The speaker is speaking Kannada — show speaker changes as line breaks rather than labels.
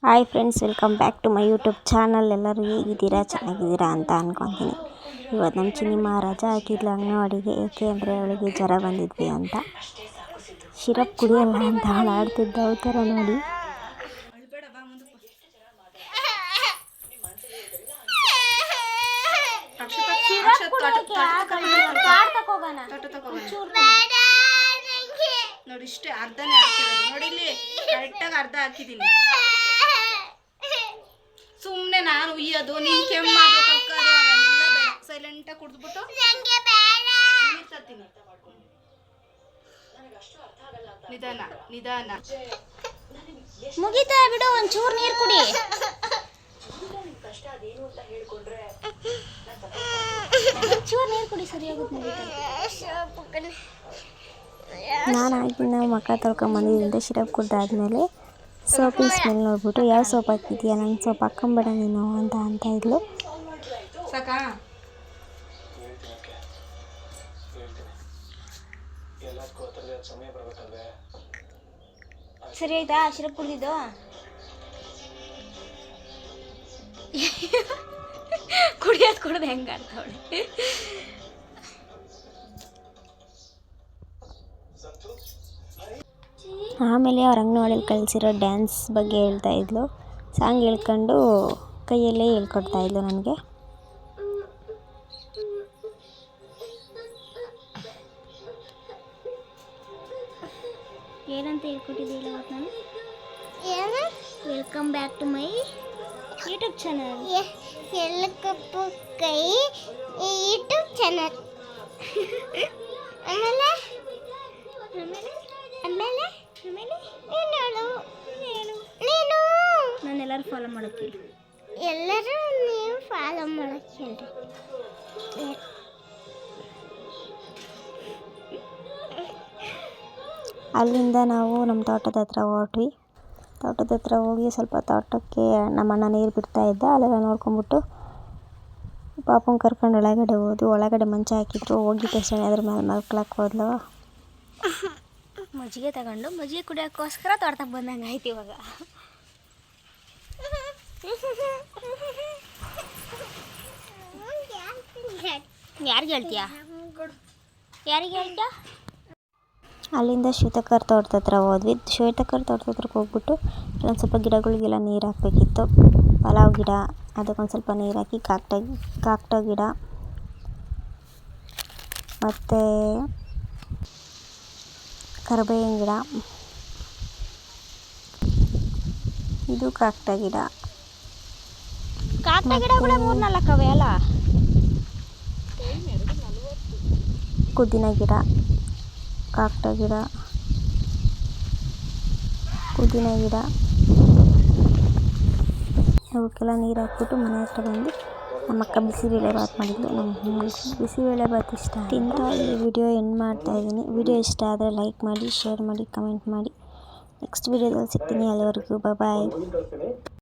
Hi friends, welcome back to my YouTube channel. ಎಲ್ಲರೂ ಹೇಗಿದ್ದೀರಾ, ಚೆನ್ನಾಗಿದ್ದೀರಾ ಅಂತ ಅಂದ್ಕೊತೀನಿ. ಇವತ್ತು ನಮ್ಮ ಚಿನ್ನಿಮ್ಮ ರಜಾ ಹಾಕಿದ್ಲು ಅಂಗನವಾಡಿಗೆ. ಏಕೆ ಅಂದರೆ ಅವಳಿಗೆ ಜ್ವರ ಬಂದಿದ್ವಿ ಅಂತ. ಸಿರಪ್ ಕುಡಿಯಲ್ಲ ಅಂತ ಅವಳು ಆಡ್ತಿದ್ದ ಥರ ನೋಡಿ.
ನೋಡಿ ಇಷ್ಟೇ ಅರ್ಧನೇ ಹಾಕಿರೋದು. ನೋಡಿ ಇಲ್ಲಿ ಕರೆಕ್ಟಾಗಿ ಅರ್ಧ ಹಾಕಿದ್ದೀನಿ. ಸುಮ್ಮನೆ ನಾನು ಉಯ್ಯೋದು, ನೀನು ಕೆಮ್ಮಾದು ಕಕ್ಕೋದು ಅವೆಲ್ಲ ಬೇಡ. ಸೈಲೆಂಟಾಗಿ ಕುಡಿದ್ಬಿಟ್ಟು ನೀರು ತರ್ತೀನಿ. ನಿಧಾನ ನಿಧಾನ.
ಮುಗಿತಾ ಬಿಡು, ಒಂಚೂರು ನೀರು ಕುಡಿ. ಒಂಚೂರು ನೀರು ಕುಡಿ, ಸರಿಯಾಗುತ್ತೆ. ನಾನು ಆಗಿನ ಮುಖ ತೊಳ್ಕೊಂಬಂದಿದ್ದೆ. ಸಿರಪ್ ಕುಡ್ದಾದ್ಮೇಲೆ ಸೋಪಿನ ಸ್ಮೆಲ್ ನೋಡ್ಬಿಟ್ಟು, ಯಾವ ಸೋಪ್ ಹಾಕಿದ್ಯಾ, ನಂಗೆ ಸೋಪ್ ಹಾಕ್ಕೊಂಬೇಡ ನೀನು ಅಂತ ಇದ್ಲು.
ಸಾಕಾ?
ಸರಿ ಆಯ್ತಾ ಸಿರಪ್ ಕುಡಿದಿದ್ದು? ಕುಡಿಯೋದು ಕುಡ್ದು ಹೆಂಗೆ ಆಡ್ತಾವಳೆ. ಆಮೇಲೆ ಅವ್ರ ಅಂಗನವಾಡಿಯಲ್ಲಿ ಕಲಿಸಿರೋ ಡ್ಯಾನ್ಸ್ ಬಗ್ಗೆ ಹೇಳ್ತಾ ಇದ್ಲು. ಸಾಂಗ್ ಹೇಳ್ಕೊಂಡು ಕೈಯಲ್ಲೇ ಹೇಳ್ಕೊಡ್ತಾ ಇದ್ಲು ನನಗೆ. ಏನಂತ ಹೇಳ್ಕೊಟ್ಟಿದ್ದಿಲ್ಲ ನಾನು. Welcome back to my YouTube channel. YouTube channel. ಆಮೇಲೆ ಆಮೇಲೆ ನಾನು ಎಲ್ಲರೂ ಫಾಲೋ ಮಾಡೋಕ್ಕೆ, ಎಲ್ಲರೂ ನೀವು ಫಾಲೋ ಮಾಡೋಕ್ಕೆ. ಅಲ್ಲಿಂದ ನಾವು ನಮ್ಮ ತೋಟದ ಹತ್ರ ಹೊರಟ್ವಿ. ತೋಟದ ಹತ್ರ ಹೋಗಿ ಸ್ವಲ್ಪ ತೋಟಕ್ಕೆ ನಮ್ಮಣ್ಣ ನೀರು ಬಿಡ್ತಾ ಇದ್ದ. ಅಲ್ಲೆಲ್ಲ ನೋಡ್ಕೊಂಬಿಟ್ಟು ಪಾಪನ ಕರ್ಕೊಂಡು ಒಳಗಡೆ ಹೋದ್ವು. ಒಳಗಡೆ ಮಂಚ ಹಾಕಿದ್ರು. ಹೋಗಿ ತಕ್ಷಣ ಅದ್ರ ಮೇಲೆ ಮಲ್ಕೊಳಕ್ಕೆ ಹೋದ್ಲು. ಮಜ್ಜಿಗೆ ತಗೊಂಡು ಮಜ್ಜಿಗೆ ಕುಡಿಯೋಕ್ಕೋಸ್ಕರ ತೋಟಕ್ಕೆ ಬಂದಂಗೆ ಆಯ್ತು ಇವಾಗ. ಯಾರಿಗೆ ಹೇಳ್ತೀಯಾ? ಯಾರಿಗೆ ಹೇಳ್ತೀಯಾ? ಅಲ್ಲಿಂದ ಶ್ವೇತಕರ್ ತೋಟದ ಹತ್ರ ಹೋದ್ವಿ. ಶ್ವೇತಕರ್ ತೋಟದ ಹತ್ರಕ್ಕೆ ಹೋಗ್ಬಿಟ್ಟು ಒಂದು ಸ್ವಲ್ಪ ಗಿಡಗಳಿಗೆಲ್ಲ ನೀರು ಹಾಕಬೇಕಿತ್ತು. ಪಲಾವ್ ಗಿಡ, ಅದಕ್ಕೊಂದು ಸ್ವಲ್ಪ ನೀರು ಹಾಕಿ, ಕಾಕ್ಟ ಗಿಡ ಮತ್ತು ಕರಿಬೇವಿನ ಗಿಡ, ಇದು ಕಾಕ್ಟ ಗಿಡ. ಮೂರ್ನಾಲ್ಕವೆ ಅಲ್ಲ. ಪುದೀನ ಗಿಡ, ಕಾಕ್ಟ ಗಿಡ, ಪುದೀನ ಗಿಡ, ಅವಕ್ಕೆಲ್ಲ ನೀರು ಹಾಕ್ಬಿಟ್ಟು ಮನೆ ಹತ್ರ ಬಂದು ನಮ್ಮಕ್ಕ ಬಿಸಿಬೇಳೆ ಬಾತ್ ಮಾಡಿದ್ಲು. ನಮ್ಮ ಬಿಸಿಬೇಳೆ ಬಾತ್ ಇಷ್ಟ ತಿಂತ ಈ ವಿಡಿಯೋ ಎಂಡ್ ಮಾಡ್ತಾಯಿದ್ದೀನಿ. ವಿಡಿಯೋ ಇಷ್ಟ ಆದರೆ ಲೈಕ್ ಮಾಡಿ, ಶೇರ್ ಮಾಡಿ, ಕಮೆಂಟ್ ಮಾಡಿ. ನೆಕ್ಸ್ಟ್ ವಿಡಿಯೋದಲ್ಲಿ ಸಿಗ್ತೀನಿ. ಅಲ್ಲಿವರೆಗೂ ಬಾಯ್.